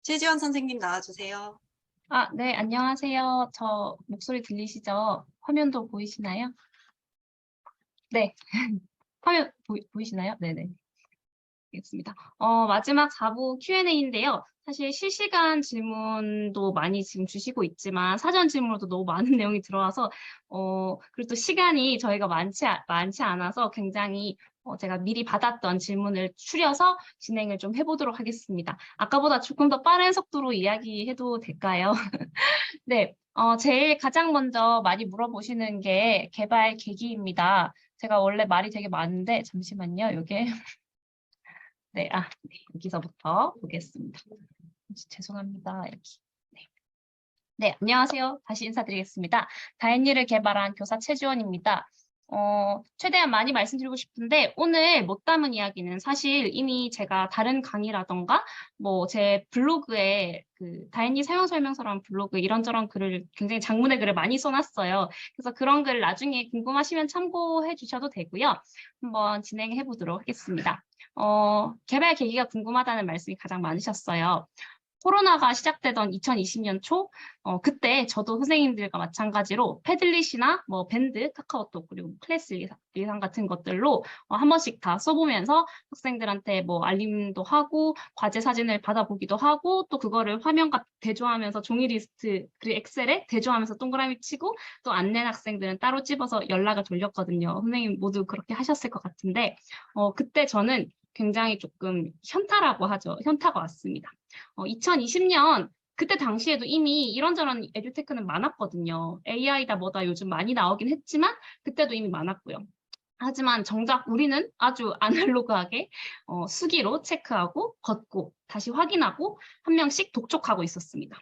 최지원 선생님 나와주세요. 네, 안녕하세요. 저 목소리 들리시죠? 화면도 보이시나요? 네, 화면 보이시나요? 네네. 알겠습니다. 마지막 4부 Q&A인데요. 사실 실시간 질문도 많이 지금 주시고 있지만 사전 질문으로도 너무 많은 내용이 들어와서 그리고 또 시간이 저희가 많지 않아서 굉장히 제가 미리 받았던 질문을 추려서 진행을 좀 해보도록 하겠습니다. 아까보다 조금 더 빠른 속도로 이야기해도 될까요? 네, 제일 가장 먼저 많이 물어보시는 게 개발 계기입니다. 제가 원래 말이 되게 많은데, 잠시만요, 요게. 네, 네, 여기서부터 보겠습니다. 죄송합니다, 이렇게. 네. 네, 안녕하세요. 다시 인사드리겠습니다. 다인리를 개발한 교사 최지원입니다. 최대한 많이 말씀드리고 싶은데 오늘 못 담은 이야기는 사실 이미 제가 다른 강의라던가 뭐 제 블로그에 그 다인리 사용 설명서라는 블로그 이런저런 글을 굉장히 장문의 글을 많이 써놨어요. 그래서 그런 글 나중에 궁금하시면 참고해 주셔도 되고요. 한번 진행해 보도록 하겠습니다. 개발 계기가 궁금하다는 말씀이 가장 많으셨어요. 코로나가 시작되던 2020년 초, 그때 저도 선생님들과 마찬가지로 패들릿이나 뭐 밴드, 카카오톡, 그리고 클래스 리상 같은 것들로 한 번씩 다 써보면서 학생들한테 뭐 알림도 하고, 과제 사진을 받아보기도 하고, 또 그거를 화면과 대조하면서 종이 리스트, 그리고 엑셀에 대조하면서 동그라미 치고, 또 안 낸 학생들은 따로 집어서 연락을 돌렸거든요. 선생님 모두 그렇게 하셨을 것 같은데, 그때 저는 굉장히 조금 현타라고 하죠. 현타가 왔습니다. 2020년 그때 당시에도 이미 이런저런 에듀테크는 많았거든요. AI다 뭐다 요즘 많이 나오긴 했지만 그때도 이미 많았고요. 하지만 정작 우리는 아주 아날로그하게 수기로 체크하고 걷고 다시 확인하고 한 명씩 독촉하고 있었습니다.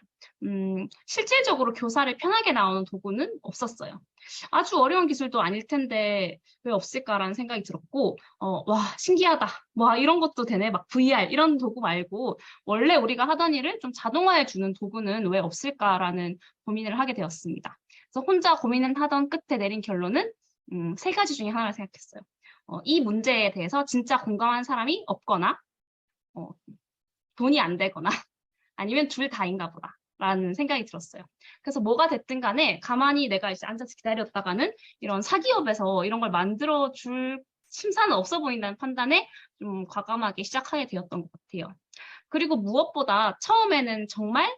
실질적으로 교사를 편하게 나오는 도구는 없었어요. 아주 어려운 기술도 아닐 텐데 왜 없을까라는 생각이 들었고 와 신기하다. 와 이런 것도 되네. 막 VR 이런 도구 말고 원래 우리가 하던 일을 좀 자동화해 주는 도구는 왜 없을까라는 고민을 하게 되었습니다. 그래서 혼자 고민을 하던 끝에 내린 결론은 세 가지 중에 하나를 생각했어요. 이 문제에 대해서 진짜 공감하는 사람이 없거나 돈이 안 되거나 아니면 둘 다인가 보다. 라는 생각이 들었어요. 그래서 뭐가 됐든 간에 가만히 내가 이제 앉아서 기다렸다가는 이런 사기업에서 이런 걸 만들어줄 심사는 없어 보인다는 판단에 좀 과감하게 시작하게 되었던 것 같아요. 그리고 무엇보다 처음에는 정말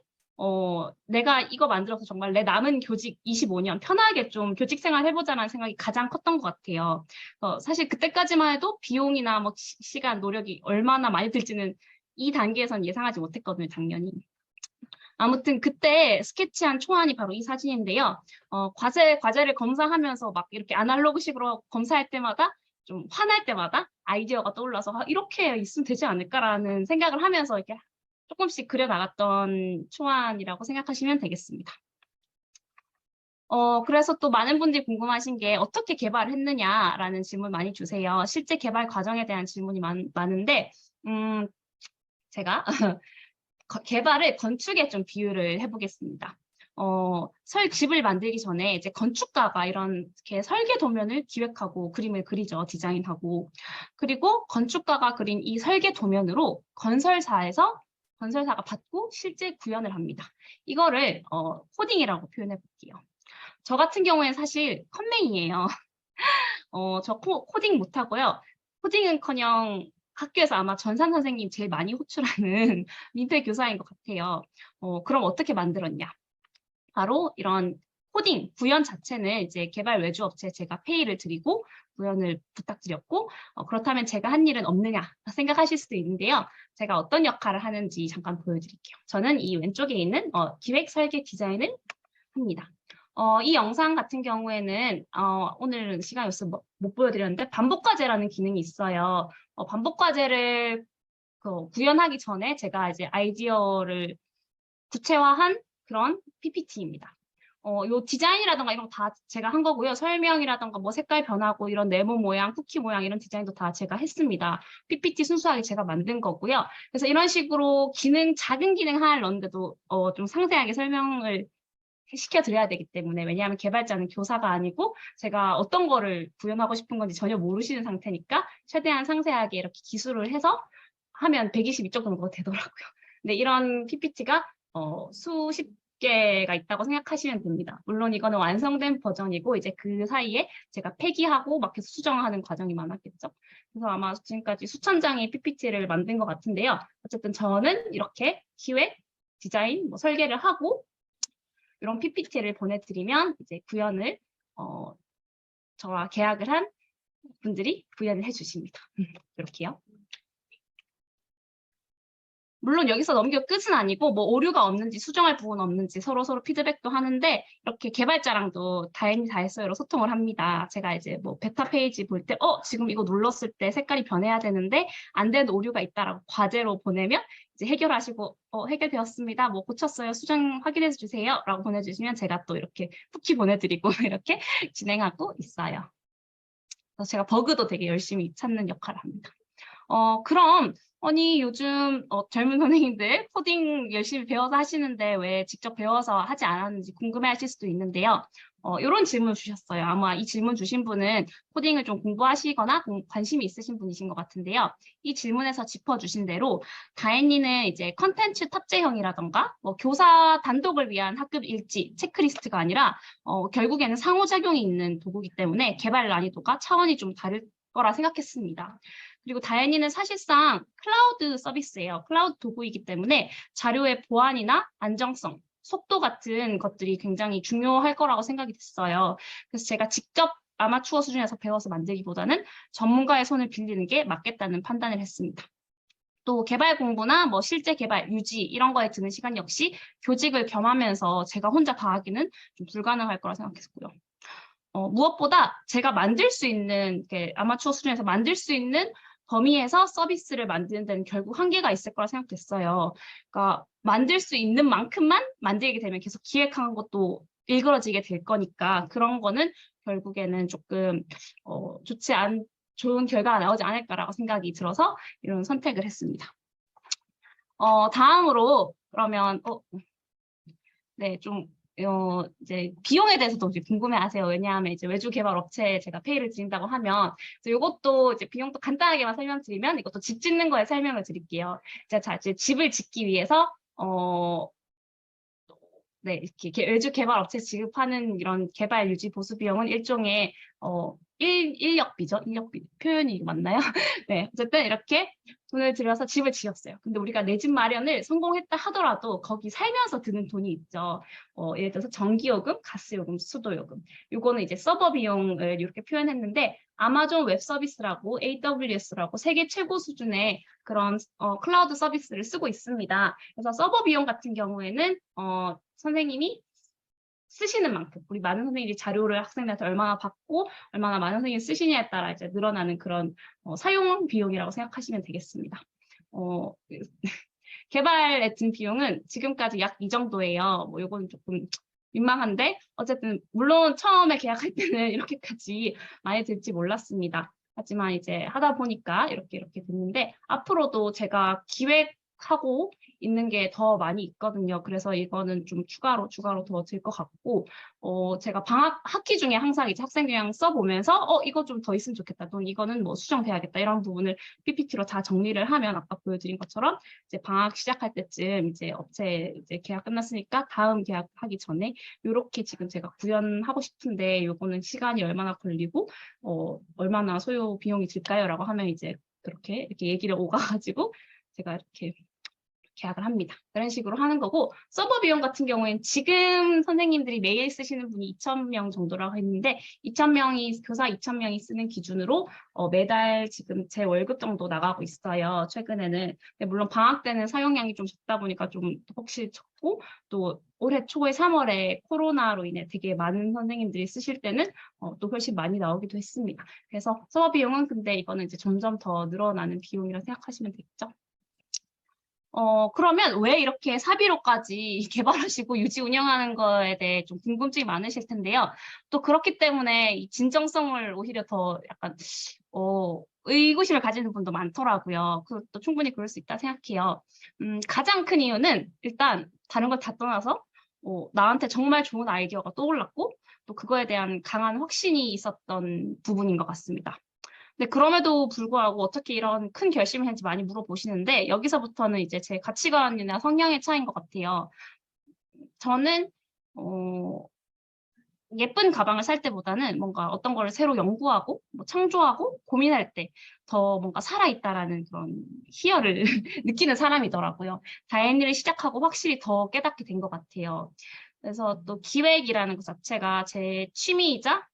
내가 이거 만들어서 정말 내 남은 교직 25년 편하게 좀 교직 생활 해보자라는 생각이 가장 컸던 것 같아요. 사실 그때까지만 해도 비용이나 뭐 시간, 노력이 얼마나 많이 들지는 이 단계에선 예상하지 못했거든요, 당연히. 아무튼 그때 스케치한 초안이 바로 이 사진인데요. 과제를 검사하면서 막 이렇게 아날로그식으로 검사할 때마다 좀 화날 때마다 아이디어가 떠올라서 이렇게 있으면 되지 않을까라는 생각을 하면서 이렇게 조금씩 그려나갔던 초안이라고 생각하시면 되겠습니다. 그래서 또 많은 분들이 궁금하신 게 어떻게 개발을 했느냐라는 질문 많이 주세요. 실제 개발 과정에 대한 질문이 많은데 제가 개발을 건축에 좀 비유를 해보겠습니다. 집을 만들기 전에 이제 건축가가 이렇게 설계 도면을 기획하고 그림을 그리죠. 디자인하고. 그리고 건축가가 그린 이 설계 도면으로 건설사가 받고 실제 구현을 합니다. 이거를 코딩이라고 표현해 볼게요. 저 같은 경우에는 사실 컴맹이에요. 저 코딩 못하고요. 코딩은커녕 학교에서 아마 전산 선생님 제일 많이 호출하는 민폐 교사인 것 같아요. 그럼 어떻게 만들었냐? 바로 이런 코딩, 구현 자체는 이제 개발 외주 업체에 제가 페이를 드리고 구현을 부탁드렸고 그렇다면 제가 한 일은 없느냐 생각하실 수도 있는데요. 제가 어떤 역할을 하는지 잠깐 보여드릴게요. 저는 이 왼쪽에 있는 기획, 설계, 디자인을 합니다. 이 영상 같은 경우에는 오늘 시간이 없어서 못 보여드렸는데 반복과제라는 기능이 있어요. 반복과제를 구현하기 전에 제가 이제 아이디어를 구체화한 그런 PPT입니다. 요 디자인이라던가 이런 거 다 제가 한 거고요. 설명이라던가 뭐 색깔 변하고 이런 네모 모양, 쿠키 모양 이런 디자인도 다 제가 했습니다. PPT 순수하게 제가 만든 거고요. 그래서 이런 식으로 작은 기능 하나를 넣는데도 좀 상세하게 설명을 시켜드려야 되기 때문에 왜냐하면 개발자는 교사가 아니고 제가 어떤 거를 구현하고 싶은 건지 전혀 모르시는 상태니까 최대한 상세하게 이렇게 기술을 해서 하면 122쪽 정도가 되더라고요. 근데 이런 PPT가 수십 개가 있다고 생각하시면 됩니다. 물론 이거는 완성된 버전이고 이제 그 사이에 제가 폐기하고 막 계속 수정하는 과정이 많았겠죠. 그래서 아마 지금까지 수천 장의 PPT를 만든 것 같은데요. 어쨌든 저는 이렇게 기획, 디자인, 뭐 설계를 하고 이런 PPT를 보내드리면 이제 구현을 저와 계약을 한 분들이 구현을 해주십니다. 이렇게요. 물론 여기서 넘겨 끝은 아니고 뭐 오류가 없는지 수정할 부분 없는지 서로 피드백도 하는데 이렇게 개발자랑도 다행히 다 했어요로 소통을 합니다. 제가 이제 뭐 베타 페이지 볼 때 지금 이거 눌렀을 때 색깔이 변해야 되는데 안 되는 오류가 있다라고 과제로 보내면 이제 해결하시고 해결되었습니다. 뭐 고쳤어요. 수정 확인해 주세요. 라고 보내주시면 제가 또 이렇게 후키 보내드리고 이렇게 진행하고 있어요. 그래서 제가 버그도 되게 열심히 찾는 역할을 합니다. 그럼 아니 요즘 젊은 선생님들 코딩 열심히 배워서 하시는데 왜 직접 배워서 하지 않았는지 궁금해하실 수도 있는데요. 이런 질문 주셨어요. 아마 이 질문 주신 분은 코딩을 좀 공부하시거나 관심이 있으신 분이신 것 같은데요. 이 질문에서 짚어주신 대로 다혜니는 이제 컨텐츠 탑재형이라던가 뭐 교사 단독을 위한 학급 일지 체크리스트가 아니라 결국에는 상호작용이 있는 도구이기 때문에 개발 난이도가 차원이 좀 다를 거라 생각했습니다. 그리고 다혜니는 사실상 클라우드 서비스예요. 클라우드 도구이기 때문에 자료의 보안이나 안정성, 속도 같은 것들이 굉장히 중요할 거라고 생각이 됐어요. 그래서 제가 직접 아마추어 수준에서 배워서 만들기보다는 전문가의 손을 빌리는 게 맞겠다는 판단을 했습니다. 또 개발 공부나 뭐 실제 개발, 유지 이런 거에 드는 시간 역시 교직을 겸하면서 제가 혼자 다 하기는 좀 불가능할 거라 생각했고요. 무엇보다 제가 만들 수 있는, 아마추어 수준에서 만들 수 있는 범위에서 서비스를 만드는 데는 결국 한계가 있을 거라 생각됐어요. 그러니까 만들 수 있는 만큼만 만들게 되면 계속 기획한 것도 일그러지게 될 거니까 그런 거는 결국에는 조금 좋은 결과가 나오지 않을까라고 생각이 들어서 이런 선택을 했습니다. 다음으로 그러면 네, 좀 이제 비용에 대해서도 이제 궁금해하세요. 왜냐하면 이제 외주 개발 업체에 제가 페이를 드린다고 하면 이것도 이제 비용도 간단하게만 설명드리면 이것도 집 짓는 거에 설명을 드릴게요. 이제 집을 짓기 위해서 네, 이렇게 외주 개발 업체 지급하는 이런 개발 유지 보수 비용은 일종의 인력비죠. 인력비 표현이 맞나요? 네, 어쨌든 이렇게 돈을 들여서 집을 지었어요. 근데 우리가 내 집 마련을 성공했다 하더라도 거기 살면서 드는 돈이 있죠. 예를 들어서 전기요금, 가스요금, 수도요금. 요거는 이제 서버 비용을 이렇게 표현했는데 아마존 웹 서비스라고 AWS라고 세계 최고 수준의 그런 클라우드 서비스를 쓰고 있습니다. 그래서 서버 비용 같은 경우에는 선생님이 쓰시는 만큼 우리 많은 선생님이 자료를 학생들한테 얼마나 받고 얼마나 많은 선생님이 쓰시냐에 따라 이제 늘어나는 그런 사용 비용이라고 생각하시면 되겠습니다. 개발에 든 비용은 지금까지 약 이 정도예요. 뭐 이건 조금 민망한데 어쨌든 물론 처음에 계약할 때는 이렇게까지 많이 들지 몰랐습니다. 하지만 이제 하다 보니까 이렇게 됐는데 앞으로도 제가 기획하고 있는 게 더 많이 있거든요. 그래서 이거는 좀 추가로 더 들 것 같고 제가 학기 중에 항상 이제 학생들이랑 써보면서 이거 좀 더 있으면 좋겠다. 또 이거는 뭐 수정돼야겠다. 이런 부분을 PPT로 다 정리를 하면 아까 보여드린 것처럼 이제 방학 시작할 때쯤 이제 업체 이제 계약 끝났으니까 다음 계약하기 전에 이렇게 지금 제가 구현하고 싶은데 요거는 시간이 얼마나 걸리고 얼마나 소요 비용이 들까요?라고 하면 이제 이렇게 얘기를 오가가지고 제가 이렇게 계약을 합니다. 그런 식으로 하는 거고 서버 비용 같은 경우에는 지금 선생님들이 매일 쓰시는 분이 2,000명 정도라고 했는데 교사 2,000명이 쓰는 기준으로 매달 지금 제 월급 정도 나가고 있어요. 최근에는. 물론 방학 때는 사용량이 좀 적다 보니까 좀 혹시 적고 또 올해 초에 3월에 코로나로 인해 되게 많은 선생님들이 쓰실 때는 또 훨씬 많이 나오기도 했습니다. 그래서 서버 비용은 근데 이거는 이제 점점 더 늘어나는 비용이라고 생각하시면 되겠죠. 그러면 왜 이렇게 사비로까지 개발하시고 유지 운영하는 거에 대해 좀 궁금증이 많으실 텐데요. 또 그렇기 때문에 이 진정성을 오히려 더 약간, 의구심을 가지는 분도 많더라고요. 그것도 충분히 그럴 수 있다 생각해요. 가장 큰 이유는 일단 다른 걸 다 떠나서 나한테 정말 좋은 아이디어가 떠올랐고 또 그거에 대한 강한 확신이 있었던 부분인 것 같습니다. 근데 그럼에도 불구하고 어떻게 이런 큰 결심을 했는지 많이 물어보시는데 여기서부터는 이제 제 가치관이나 성향의 차이인 것 같아요. 저는 예쁜 가방을 살 때보다는 뭔가 어떤 거를 새로 연구하고 뭐 창조하고 고민할 때 더 뭔가 살아있다라는 그런 희열을 느끼는 사람이더라고요. 다행히를 시작하고 확실히 더 깨닫게 된 것 같아요. 그래서 또 기획이라는 것 자체가 제 취미이자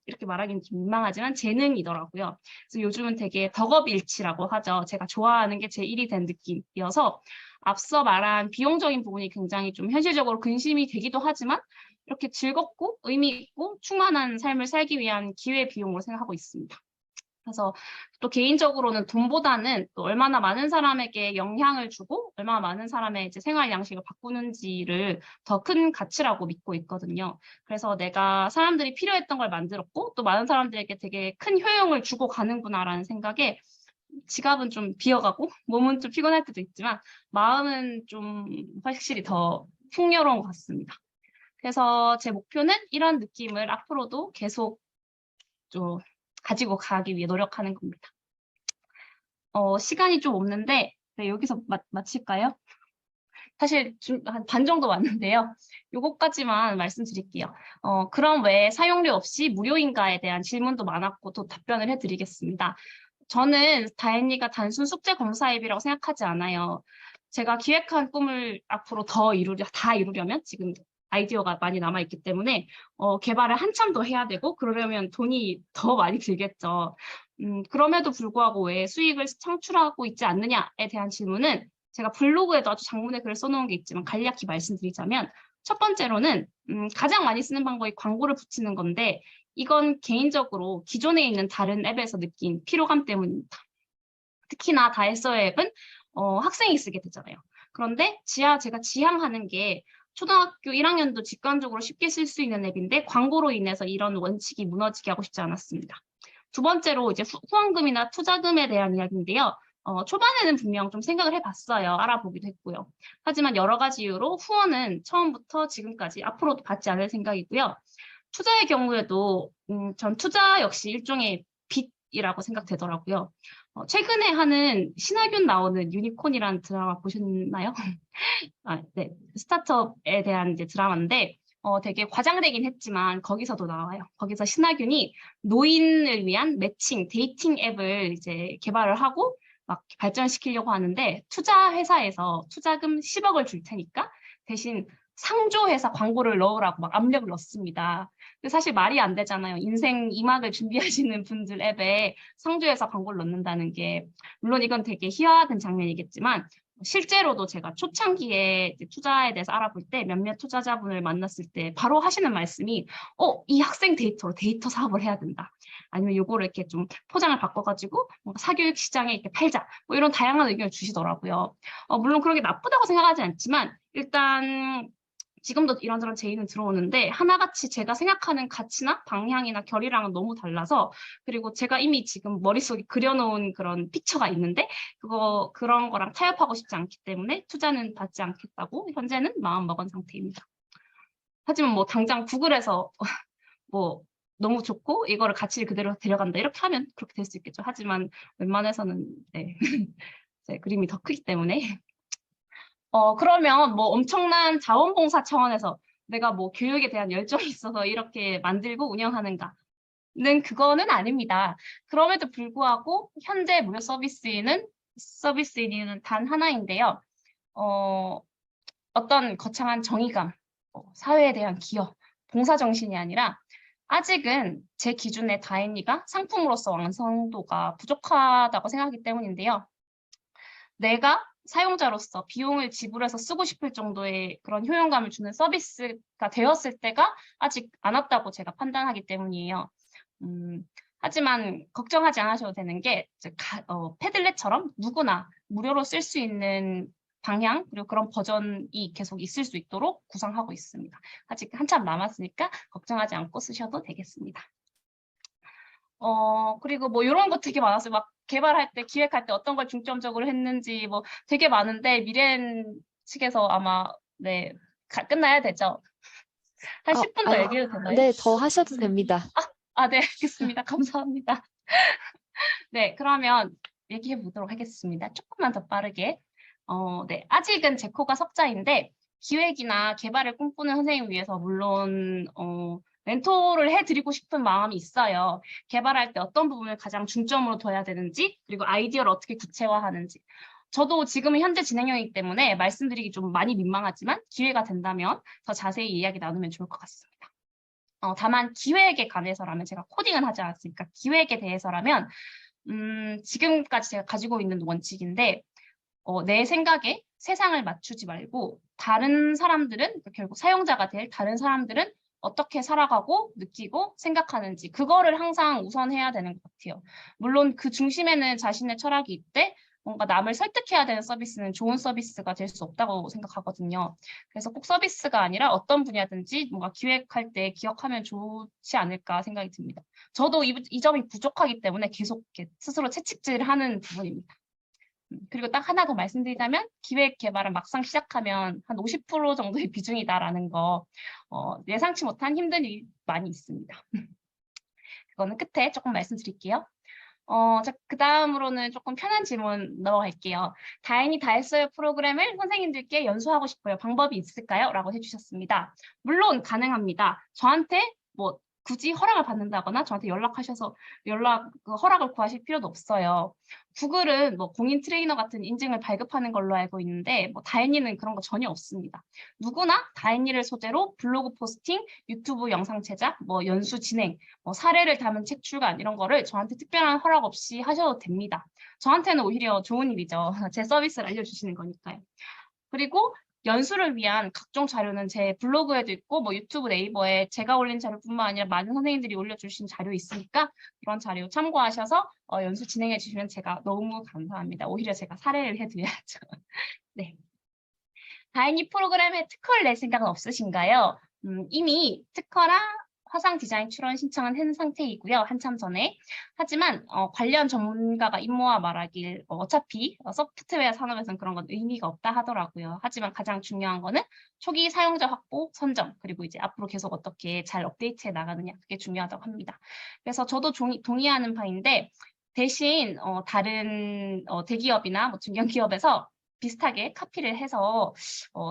이렇게 말하기는 좀 민망하지만 재능이더라고요. 그래서 요즘은 되게 덕업일치라고 하죠. 제가 좋아하는 게 제 일이 된 느낌이어서 앞서 말한 비용적인 부분이 굉장히 좀 현실적으로 근심이 되기도 하지만 이렇게 즐겁고 의미 있고 충만한 삶을 살기 위한 기회 비용으로 생각하고 있습니다. 그래서 또 개인적으로는 돈보다는 또 얼마나 많은 사람에게 영향을 주고 얼마나 많은 사람의 이제 생활 양식을 바꾸는지를 더 큰 가치라고 믿고 있거든요. 그래서 내가 사람들이 필요했던 걸 만들었고 또 많은 사람들에게 되게 큰 효용을 주고 가는구나라는 생각에 지갑은 좀 비어가고 몸은 좀 피곤할 때도 있지만 마음은 좀 확실히 더 풍요로운 것 같습니다. 그래서 제 목표는 이런 느낌을 앞으로도 계속 좀 가지고 가기 위해 노력하는 겁니다. 시간이 좀 없는데 네, 여기서 마칠까요? 사실 한 반 정도 왔는데요. 요거까지만 말씀드릴게요. 그럼 왜 사용료 없이 무료인가에 대한 질문도 많았고 또 답변을 해드리겠습니다. 저는 다행히가 단순 숙제 검사 앱이라고 생각하지 않아요. 제가 기획한 꿈을 앞으로 다 이루려면 지금 아이디어가 많이 남아있기 때문에 개발을 한참 더 해야 되고 그러려면 돈이 더 많이 들겠죠. 그럼에도 불구하고 왜 수익을 창출하고 있지 않느냐에 대한 질문은 제가 블로그에도 아주 장문의 글을 써놓은 게 있지만 간략히 말씀드리자면 첫 번째로는 가장 많이 쓰는 방법이 광고를 붙이는 건데 이건 개인적으로 기존에 있는 다른 앱에서 느낀 피로감 때문입니다. 특히나 다이소의 앱은 학생이 쓰게 되잖아요. 그런데 제가 지향하는 게 초등학교 1학년도 직관적으로 쉽게 쓸 수 있는 앱인데 광고로 인해서 이런 원칙이 무너지게 하고 싶지 않았습니다. 두 번째로 이제 후원금이나 투자금에 대한 이야기인데요. 초반에는 분명 좀 생각을 해봤어요. 알아보기도 했고요. 하지만 여러 가지 이유로 후원은 처음부터 지금까지 앞으로도 받지 않을 생각이고요. 투자의 경우에도 전 투자 역시 일종의 빚이라고 생각되더라고요. 최근에 하는 신하균 나오는 유니콘이라는 드라마 보셨나요? 아, 네. 스타트업에 대한 이제 드라마인데 되게 과장되긴 했지만 거기서도 나와요. 거기서 신하균이 노인을 위한 매칭, 데이팅 앱을 이제 개발을 하고 막 발전시키려고 하는데 투자 회사에서 투자금 10억을 줄 테니까 대신 상조회사 광고를 넣으라고 막 압력을 넣습니다. 근데 사실 말이 안 되잖아요. 인생 2막을 준비하시는 분들 앱에 상조회사 광고를 넣는다는 게 물론 이건 되게 희화화된 장면이겠지만 실제로도 제가 초창기에 투자에 대해서 알아볼 때 몇몇 투자자분을 만났을 때 바로 하시는 말씀이 이 학생 데이터로 데이터 사업을 해야 된다. 아니면 요거를 이렇게 좀 포장을 바꿔가지고 뭔가 사교육 시장에 이렇게 팔자. 뭐 이런 다양한 의견을 주시더라고요. 물론 그런 게 나쁘다고 생각하지 않지만 일단 지금도 이런저런 제의는 들어오는데 하나같이 제가 생각하는 가치나 방향이나 결이랑은 너무 달라서 그리고 제가 이미 지금 머릿속에 그려놓은 그런 픽처가 있는데 그런 거랑 타협하고 싶지 않기 때문에 투자는 받지 않겠다고 현재는 마음먹은 상태입니다. 하지만 뭐 당장 구글에서 뭐 너무 좋고 이거를 가치를 그대로 데려간다 이렇게 하면 그렇게 될 수 있겠죠. 하지만 웬만해서는 네. 제 그림이 더 크기 때문에 그러면 뭐 엄청난 자원봉사 차원에서 내가 뭐 교육에 대한 열정이 있어서 이렇게 만들고 운영하는가는 그거는 아닙니다. 그럼에도 불구하고 현재 무료 서비스인은 단 하나인데요. 어떤 거창한 정의감, 사회에 대한 기여, 봉사정신이 아니라 아직은 제 기준의 다행이가 상품으로서 완성도가 부족하다고 생각하기 때문인데요. 내가 사용자로서 비용을 지불해서 쓰고 싶을 정도의 그런 효용감을 주는 서비스가 되었을 때가 아직 안 왔다고 제가 판단하기 때문이에요. 하지만 걱정하지 않으셔도 되는 게 패들렛처럼 누구나 무료로 쓸 수 있는 방향 그리고 그런 버전이 계속 있을 수 있도록 구상하고 있습니다. 아직 한참 남았으니까 걱정하지 않고 쓰셔도 되겠습니다. 그리고 뭐 이런 거 되게 많았어요. 막 개발할 때, 기획할 때 어떤 걸 중점적으로 했는지 뭐 되게 많은데 미래엔 측에서 아마 네 끝나야 되죠. 한 10분 더 얘기해도 되나요? 네, 더 하셔도 됩니다. 네, 알겠습니다. 감사합니다. 네, 그러면 얘기해 보도록 하겠습니다. 조금만 더 빠르게. 네, 아직은 제 코가 석자인데 기획이나 개발을 꿈꾸는 선생님 위해서 물론 멘토를 해드리고 싶은 마음이 있어요. 개발할 때 어떤 부분을 가장 중점으로 둬야 되는지, 그리고 아이디어를 어떻게 구체화하는지. 저도 지금은 현재 진행형이기 때문에 말씀드리기 좀 많이 민망하지만 기회가 된다면 더 자세히 이야기 나누면 좋을 것 같습니다. 다만 기획에 관해서라면 제가 코딩은 하지 않았으니까 기획에 대해서라면 지금까지 제가 가지고 있는 원칙인데 내 생각에 세상을 맞추지 말고 다른 사람들은 그러니까 결국 사용자가 될 다른 사람들은 어떻게 살아가고 느끼고 생각하는지 그거를 항상 우선해야 되는 것 같아요. 물론 그 중심에는 자신의 철학이 있되 뭔가 남을 설득해야 되는 서비스는 좋은 서비스가 될 수 없다고 생각하거든요. 그래서 꼭 서비스가 아니라 어떤 분야든지 뭔가 기획할 때 기억하면 좋지 않을까 생각이 듭니다. 저도 이 점이 부족하기 때문에 계속 이렇게 스스로 채찍질하는 부분입니다. 그리고 딱 하나 더 말씀드리자면 기획 개발은 막상 시작하면 한 50% 정도의 비중이다라는 거 예상치 못한 힘든 일이 많이 있습니다. 그거는 끝에 조금 말씀드릴게요. 자, 그 다음으로는 조금 편한 질문 넘어갈게요. 다행히 다 했어요 프로그램을 선생님들께 연수하고 싶어요. 방법이 있을까요? 라고 해주셨습니다. 물론 가능합니다. 저한테 뭐 굳이 허락을 받는다거나 저한테 연락하셔서 허락을 구하실 필요도 없어요. 구글은 뭐 공인 트레이너 같은 인증을 발급하는 걸로 알고 있는데 뭐 다행히는 그런 거 전혀 없습니다. 누구나 다행히를 소재로 블로그 포스팅, 유튜브 영상 제작, 뭐 연수 진행, 뭐 사례를 담은 책 출간 이런 거를 저한테 특별한 허락 없이 하셔도 됩니다. 저한테는 오히려 좋은 일이죠. 제 서비스를 알려주시는 거니까요. 그리고 연수를 위한 각종 자료는 제 블로그에도 있고 뭐 유튜브 네이버에 제가 올린 자료뿐만 아니라 많은 선생님들이 올려주신 자료 있으니까 그런 자료 참고하셔서 연수 진행해 주시면 제가 너무 감사합니다. 오히려 제가 사례를 해드려야죠. 네. 다행히 프로그램에 특허를 낼 생각은 없으신가요? 이미 특허랑 화상 디자인 출원 신청은 한 상태이고요. 한참 전에. 하지만 관련 전문가가 임모아 말하길 어차피 소프트웨어 산업에서는 그런 건 의미가 없다 하더라고요. 하지만 가장 중요한 거는 초기 사용자 확보, 선정, 그리고 이제 앞으로 계속 어떻게 잘 업데이트해 나가느냐 그게 중요하다고 합니다. 그래서 저도 동의하는 바인데 대신 다른 대기업이나 뭐 중견기업에서 비슷하게 카피를 해서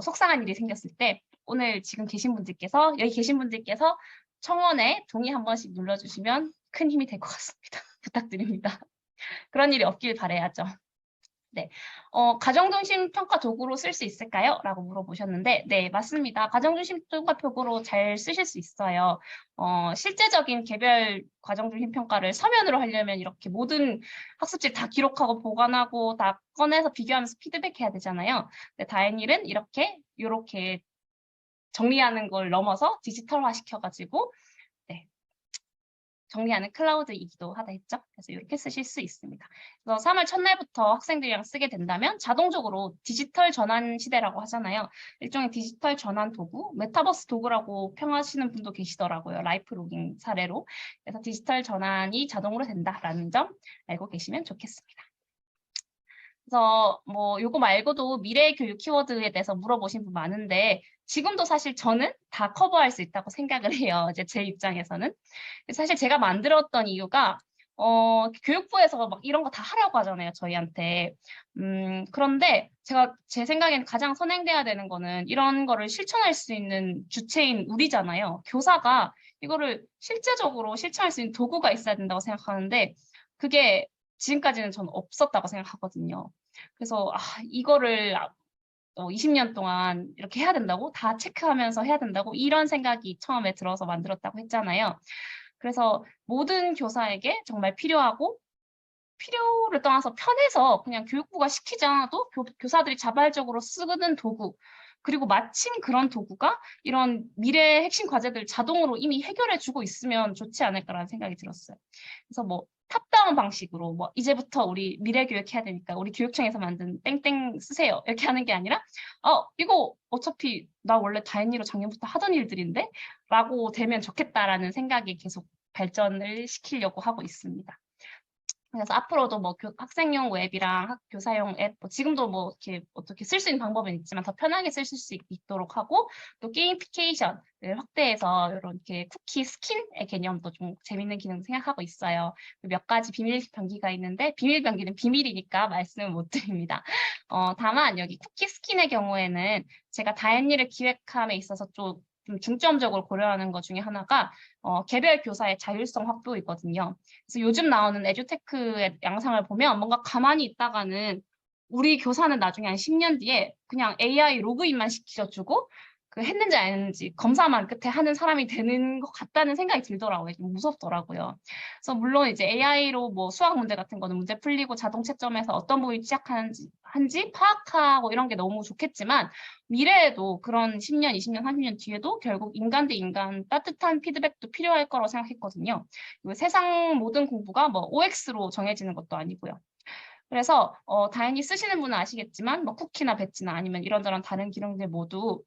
속상한 일이 생겼을 때 오늘 지금 계신 분들께서 여기 계신 분들께서 청원에 동의 한 번씩 눌러주시면 큰 힘이 될 것 같습니다. 부탁드립니다. 그런 일이 없길 바라야죠. 네, 가정중심 평가 도구로 쓸 수 있을까요? 라고 물어보셨는데 네, 맞습니다. 가정중심 평가 도구로 잘 쓰실 수 있어요. 실제적인 개별 가정중심 평가를 서면으로 하려면 이렇게 모든 학습지 다 기록하고 보관하고 다 꺼내서 비교하면서 피드백해야 되잖아요. 근데 다행히는 이렇게 정리하는 걸 넘어서 디지털화 시켜가지고 네, 정리하는 클라우드이기도 하다 했죠. 그래서 이렇게 쓰실 수 있습니다. 그래서 3월 첫날부터 학생들이랑 쓰게 된다면 자동적으로 디지털 전환 시대라고 하잖아요. 일종의 디지털 전환 도구, 메타버스 도구라고 평하시는 분도 계시더라고요. 라이프 로깅 사례로. 그래서 디지털 전환이 자동으로 된다라는 점 알고 계시면 좋겠습니다. 그래서 뭐 요거 말고도 미래 교육 키워드에 대해서 물어보신 분 많은데 지금도 사실 저는 다 커버할 수 있다고 생각을 해요. 이제 제 입장에서는. 사실 제가 만들었던 이유가 교육부에서 막 이런 거 다 하라고 하잖아요, 저희한테. 그런데 제 생각에는 가장 선행돼야 되는 거는 이런 거를 실천할 수 있는 주체인 우리잖아요. 교사가 이거를 실제적으로 실천할 수 있는 도구가 있어야 된다고 생각하는데 그게 지금까지는 저는 없었다고 생각하거든요. 그래서 이거를 20년 동안 이렇게 해야 된다고? 다 체크하면서 해야 된다고? 이런 생각이 처음에 들어서 만들었다고 했잖아요. 그래서 모든 교사에게 정말 필요하고 필요를 떠나서 편해서 그냥 교육부가 시키지 않아도 교사들이 자발적으로 쓰는 도구 그리고 마침 그런 도구가 이런 미래의 핵심 과제들 자동으로 이미 해결해 주고 있으면 좋지 않을까라는 생각이 들었어요. 그래서 뭐 탑다운 방식으로 뭐 이제부터 우리 미래 교육해야 되니까 우리 교육청에서 만든 땡땡 쓰세요 이렇게 하는 게 아니라 이거 어차피 나 원래 다행히로 작년부터 하던 일들인데 라고 되면 좋겠다라는 생각이 계속 발전을 시키려고 하고 있습니다. 그래서 앞으로도 뭐 학생용 웹이랑 교사용 앱, 뭐 지금도 뭐 이렇게 어떻게 쓸 수 있는 방법은 있지만 더 편하게 쓸 수 있도록 하고, 또 게이미피케이션을 확대해서 이런 이렇게 쿠키 스킨의 개념도 좀 재밌는 기능 생각하고 있어요. 몇 가지 비밀 병기가 있는데 비밀 병기는 비밀이니까 말씀을 못 드립니다. 다만 여기 쿠키 스킨의 경우에는 제가 다현이를 기획함에 있어서 좀 중점적으로 고려하는 것 중에 하나가 개별 교사의 자율성 확보이거든요. 그래서 요즘 나오는 에듀테크의 양상을 보면 뭔가 가만히 있다가는 우리 교사는 나중에 한 10년 뒤에 그냥 AI 로그인만 시켜주고 그 했는지 안 했는지 검사만 끝에 하는 사람이 되는 것 같다는 생각이 들더라고요. 좀 무섭더라고요. 그래서 물론 이제 AI로 뭐 수학 문제 같은 거는 문제 풀리고 자동 채점해서 어떤 부분이 취약한지 파악하고 이런 게 너무 좋겠지만 미래에도 그런 10년, 20년, 30년 뒤에도 결국 인간 대 인간 따뜻한 피드백도 필요할 거라고 생각했거든요. 세상 모든 공부가 뭐 OX로 정해지는 것도 아니고요. 그래서 당연히 쓰시는 분은 아시겠지만 뭐 쿠키나 배지나 아니면 이런저런 다른 기능들 모두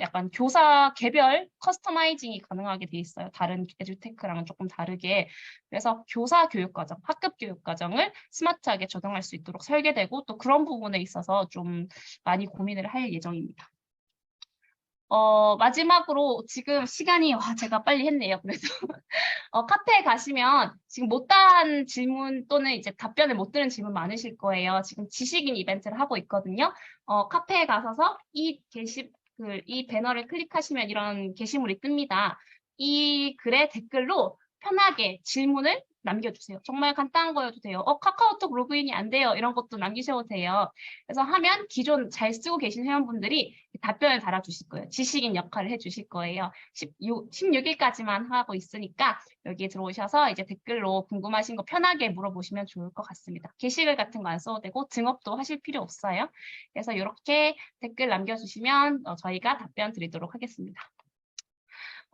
약간 교사 개별 커스터마이징이 가능하게 돼 있어요. 다른 에듀테크랑은 조금 다르게. 그래서 교사 교육과정, 학급 교육과정을 스마트하게 적용할 수 있도록 설계되고 또 그런 부분에 있어서 좀 많이 고민을 할 예정입니다. 마지막으로 지금 시간이 제가 빨리 했네요. 그래서 카페에 가시면 지금 못다한 질문 또는 이제 답변을 못 들은 질문 많으실 거예요. 지금 지식인 이벤트를 하고 있거든요. 카페에 가셔서 이 배너를 클릭하시면 이런 게시물이 뜹니다. 이 글의 댓글로 편하게 질문을 남겨주세요. 정말 간단한 거여도 돼요. 카카오톡 로그인이 안 돼요. 이런 것도 남기셔도 돼요. 그래서 하면 기존 잘 쓰고 계신 회원분들이 답변을 달아주실 거예요. 지식인 역할을 해주실 거예요. 16일까지만 하고 있으니까 여기에 들어오셔서 이제 댓글로 궁금하신 거 편하게 물어보시면 좋을 것 같습니다. 게시글 같은 거 안 써도 되고 등업도 하실 필요 없어요. 그래서 이렇게 댓글 남겨주시면 저희가 답변 드리도록 하겠습니다.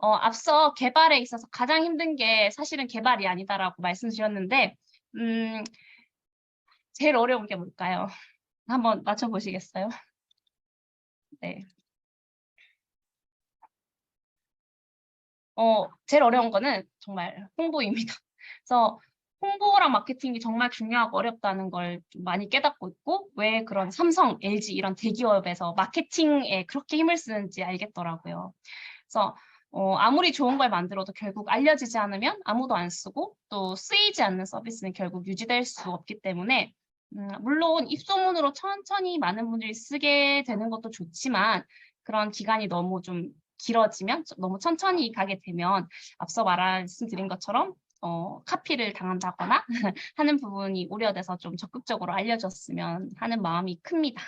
앞서 개발에 있어서 가장 힘든 게 사실은 개발이 아니다라고 말씀드렸는데 제일 어려운 게 뭘까요? 한번 맞춰보시겠어요? 네. 제일 어려운 거는 정말 홍보입니다. 그래서 홍보랑 마케팅이 정말 중요하고 어렵다는 걸 좀 많이 깨닫고 있고 왜 그런 삼성, LG 이런 대기업에서 마케팅에 그렇게 힘을 쓰는지 알겠더라고요. 그래서 아무리 좋은 걸 만들어도 결국 알려지지 않으면 아무도 안 쓰고 또 쓰이지 않는 서비스는 결국 유지될 수 없기 때문에 물론 입소문으로 천천히 많은 분들이 쓰게 되는 것도 좋지만 그런 기간이 너무 좀 길어지면 너무 천천히 가게 되면 앞서 말씀드린 것처럼 카피를 당한다거나 하는 부분이 우려돼서 좀 적극적으로 알려졌으면 하는 마음이 큽니다.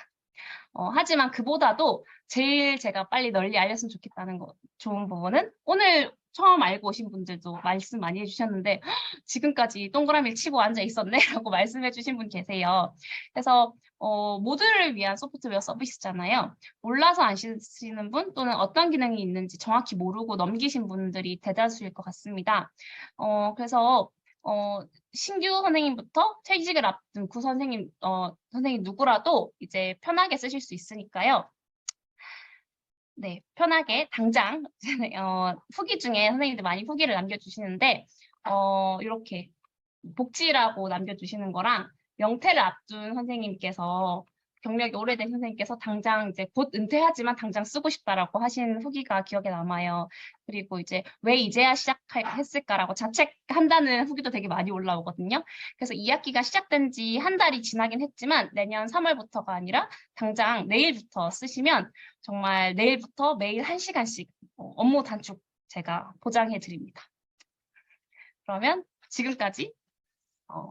하지만 그보다도 제일 제가 빨리 널리 알렸으면 좋겠다는 좋은 부분은 오늘 처음 알고 오신 분들도 말씀 많이 해주셨는데 지금까지 동그라미를 치고 앉아 있었네 라고 말씀해 주신 분 계세요. 그래서 모두를 위한 소프트웨어 서비스잖아요. 몰라서 안 쓰시는 분 또는 어떤 기능이 있는지 정확히 모르고 넘기신 분들이 대다수일 것 같습니다. 그래서 신규 선생님부터 퇴직을 앞둔 선생님 누구라도 이제 편하게 쓰실 수 있으니까요. 네, 편하게 당장 후기 중에 선생님들 많이 후기를 남겨주시는데 이렇게 복지라고 남겨주시는 거랑 명퇴를 앞둔 선생님께서 경력이 오래된 선생님께서 당장 이제 곧 은퇴하지만 당장 쓰고 싶다라고 하신 후기가 기억에 남아요. 그리고 이제 왜 이제야 시작했을까라고 자책한다는 후기도 되게 많이 올라오거든요. 그래서 2학기가 시작된 지 한 달이 지나긴 했지만 내년 3월부터가 아니라 당장 내일부터 쓰시면 정말 내일부터 매일 1시간씩 업무 단축 제가 보장해 드립니다. 그러면 지금까지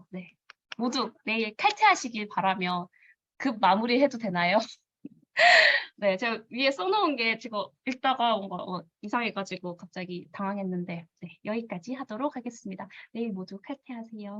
네. 모두 내일 칼퇴하시길 바라며 급 마무리해도 되나요? 네, 제가 위에 써놓은 게 지금 읽다가 뭔가 이상해가지고 갑자기 당황했는데 네, 여기까지 하도록 하겠습니다. 내일 모두 칼퇴하세요.